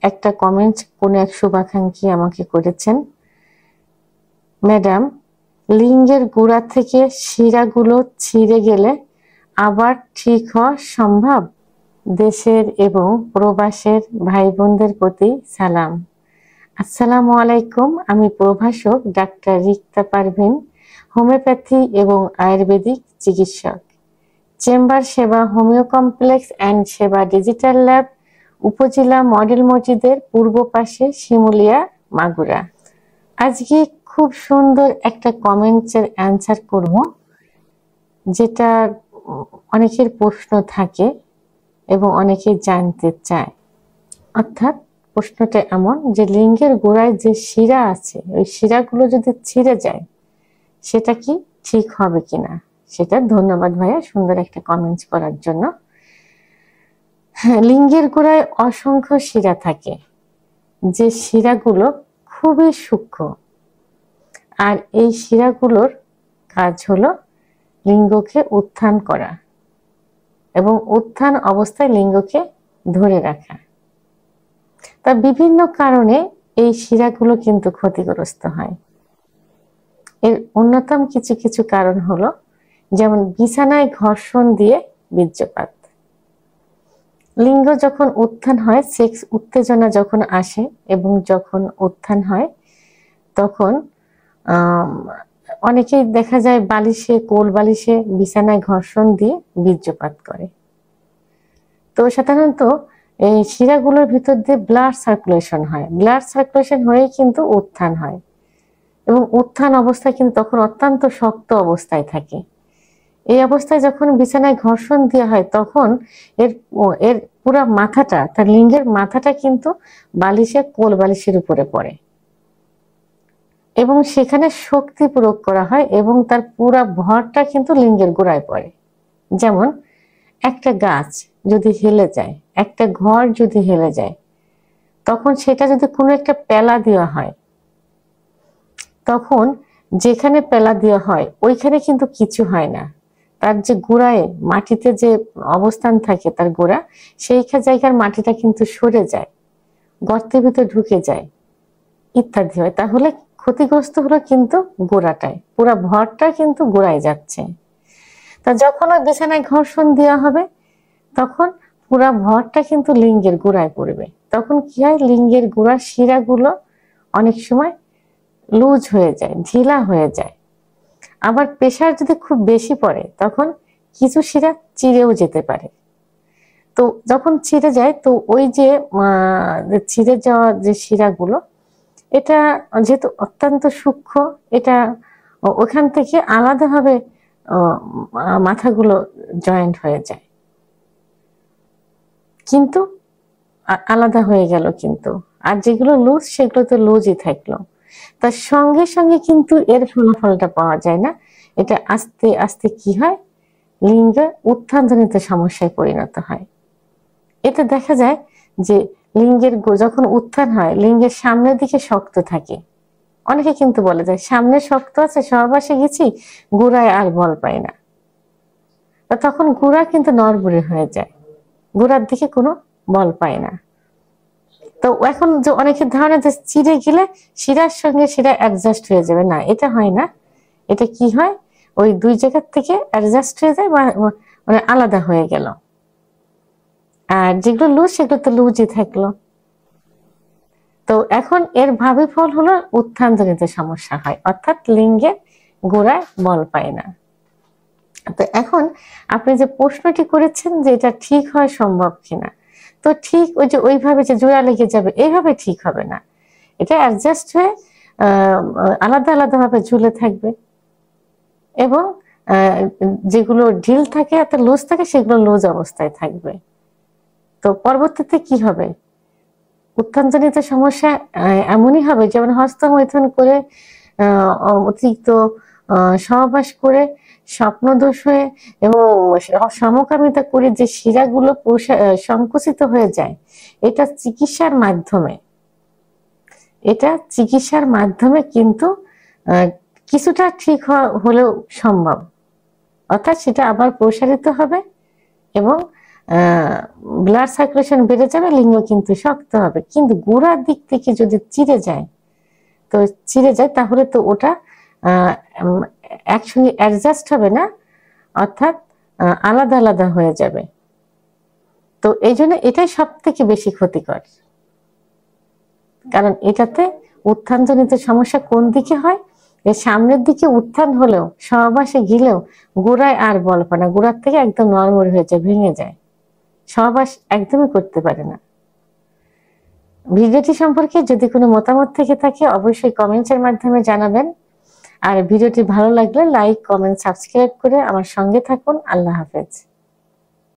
একটা কমেন্ট কোন এক শুভাকাঙ্ক্ষী আমাকে করেছেন, ম্যাডাম লিঙ্গের গোড়া থেকে শিরাগুলো ছিঁড়ে গেলে আবার ঠিক হওয়া সম্ভব? দেশের এবং প্রবাসের ভাই বোনদের প্রতি সালাম। আসসালামু আলাইকুম। আমি প্রভাষক ডাক্তার রিক্তা পারভিন, হোমিওপ্যাথি এবং আয়ুর্বেদিক চিকিৎসক, চেম্বার সেবা হোমিও কমপ্লেক্স অ্যান্ড সেবা ডিজিটাল ল্যাব, উপজেলা মডেল মসজিদের পূর্ব পাশে, শিমুলিয়া, মাগুরা। আজকে খুব সুন্দর একটা কমেন্টসের অ্যান্সার করব, যেটা অনেকের প্রশ্ন থাকে এবং অনেকে জানতে চায়। অর্থাৎ প্রশ্নটা এমন যে লিঙ্গের গোড়ায় যে শিরা আছে, ওই শিরাগুলো যদি ছিঁড়ে যায় সেটা কি ঠিক হবে কিনা। সেটা ধন্যবাদ ভাইয়া সুন্দর একটা কমেন্টস করার জন্য। হ্যাঁ, লিঙ্গের গোড়ায় অসংখ্য শিরা থাকে, যে শিরাগুলো খুবই সূক্ষ্ম, আর এই শিরাগুলোর কাজ হলো লিঙ্গকে উত্থান করা এবং উত্থান অবস্থায় লিঙ্গকে ধরে রাখা। তা বিভিন্ন কারণে এই শিরাগুলো কিন্তু ক্ষতিগ্রস্ত হয়। এর অন্যতম কিছু কিছু কারণ হলো, যেমন বিছানায় ঘর্ষণ দিয়ে বীর্যপাত। লিঙ্গ যখন উত্থান হয়, সেক্স উত্তেজনা যখন আসে এবং যখন উত্থান হয়, তখন অনেকেই দেখা যায় বালিশে, কোল বালিশে বিছানায় ঘর্ষণ দিয়ে বীর্যপাত করে। তো সাধারণত এই শিরাগুলোর ভিতর দিয়ে ব্লাড সার্কুলেশন হয়, ব্লাড সার্কুলেশন হয়ে কিন্তু উত্থান হয়, এবং উত্থান অবস্থায় কিন্তু তখন অত্যন্ত শক্ত অবস্থায় থাকে। এই অবস্থায় যখন বিছানায় ঘর্ষণ দেওয়া হয়, তখন এর এর পুরা মাথাটা, তার লিঙ্গের মাথাটা কিন্তু বালিশে, কোল বালিশের উপরে পড়ে এবং সেখানে শক্তি প্রয়োগ করা হয় এবং তার পুরা ভরটা কিন্তু লিঙ্গের গোড়ায় পড়ে। যেমন একটা গাছ যদি হেলে যায়, একটা ঘর যদি হেলে যায়, তখন সেটা যদি কোনো একটা পেলা দেওয়া হয়, তখন যেখানে পেলা দেওয়া হয় ওইখানে কিন্তু কিছু হয় না, তার যে গোড়ায় মাটিতে যে অবস্থান থাকে তার গোড়া, সেই জায়গার মাটিটা কিন্তু সরে যায়, গর্তের ভিতরে ঢুকে যায় ইত্যাদি হয়। তাহলে ক্ষতিগ্রস্ত হলো কিন্তু গোড়াটায়, পুরো ভরটা কিন্তু গোড়ায় যাচ্ছে। তা যখন ওই বিছানায় ঘর্ষণ দেওয়া হবে, তখন পুরা ভরটা কিন্তু লিঙ্গের গোড়ায় পড়বে। তখন কি হয়, লিঙ্গের গোড়ার শিরাগুলো অনেক সময় লুজ হয়ে যায়, ঢিলা হয়ে যায়। আবার প্রেশার যদি খুব বেশি পড়ে, তখন কিছু শিরা চিরেও যেতে পারে। তো যখন ছিঁড়ে যায়, তো ওই যে ছিঁড়ে যাওয়া যে শিরাগুলো, এটা যেহেতু অত্যন্ত সূক্ষ্ম, এটা ওখান থেকে আলাদাভাবে মাথাগুলো জয়েন্ট হয়ে যায়, কিন্তু আলাদা হয়ে গেল কিন্তু, আর যেগুলো লুজ সেগুলো তো লুজই থাকলো। তার সঙ্গে সঙ্গে কিন্তু এর ফলাফলটা পাওয়া যায় না। এটা আস্তে আস্তে কি হয়, লিঙ্গে উত্থানজনিত সমস্যায় পরিণত হয়। এতে দেখা যায় যে লিঙ্গের যখন উত্থান হয়, লিঙ্গের সামনের দিকে শক্ত থাকে। অনেকে কিন্তু বলে যায় সামনে শক্ত আছে, সহবাসে গেছি, গোড়ায় আর বল পাই না। তখন গোড়া কিন্তু নড়বড়ে হয়ে যায়, গোড়ার দিকে কোনো বল পায় না। তো এখন যে অনেকের ধারণা যে চিড়ে গেলে শিরার সঙ্গে শিরা অ্যাডজাস্ট হয়ে যাবে, না, এটা হয় না। এটা কি হয়, ওই দুই জায়গার থেকে অ্যাডজাস্ট হয়ে যায়, মানে আলাদা হয়ে গেল, আর যেগুলো লুজ সেগুলো তো লুজই থাকলো। তো এখন এর ভাবি ফল হলো উত্থানজনিত সমস্যা হয়, অর্থাৎ লিঙ্গের গোড়ায় বল পায় না। তো এখন আপনি যে প্রশ্নটি করেছেন যে এটা ঠিক হয় সম্ভব কিনা, তো ঠিক ওই যে ওইভাবে যে জোড়া লেগে যাবে এইভাবে ঠিক হবে না। এটা অ্যাডজাস্ট হয়ে আলাদা আলাদা ভাবে ঝুলে থাকবে, এবং যেগুলো ঢিল থাকে এত লুজ থাকে সেগুলো লুজ অবস্থায় থাকবে। তো পরবর্তীতে কি হবে, উত্থানজনিত সমস্যা এমনই হবে, যেমন হস্তমৈথুন করে, অতিরিক্ত সহবাস করে, স্বপ্নদোষ হয়ে এবং সমকামিতা করে যে শিরাগুলো সংকুচিত হয়ে যায়, এটা চিকিৎসার মাধ্যমে কিন্তু কিছুটা ঠিক হলেও সম্ভব। অর্থাৎ সেটা আবার প্রসারিত হবে এবং ব্লাড সার্কুলেশন বেড়ে যাবে, লিঙ্গ কিন্তু শক্ত হবে। কিন্তু গোড়ার দিক থেকে যদি চিড়ে যায়, তো চিড়ে যায় তাহলে তো ওটা একসঙ্গে অ্যাডজাস্ট হবে না, অর্থাৎ আলাদা আলাদা হয়ে যাবে। তো এই জন্য এটাই সব থেকে বেশি ক্ষতিকর, কারণ এটাতে উত্থানজনিত সমস্যা কোন দিকে হয়, এর সামনের দিকে উত্থান হলেও সহবাসে গিলেও গোড়ায় আর বল পায় না, গোড়ার থেকে একদম নড়বড়ে হয়ে যায়, ভেঙে যায়, সহবাস একদমই করতে পারে না। ভিডিওটি সম্পর্কে যদি কোনো মতামত থেকে থাকে অবশ্যই কমেন্টের মাধ্যমে জানাবেন। আর ভিডিওটি ভালো লাগলে লাইক, কমেন্ট, সাবস্ক্রাইব করে আমার সঙ্গে থাকুন। আল্লাহ হাফেজ।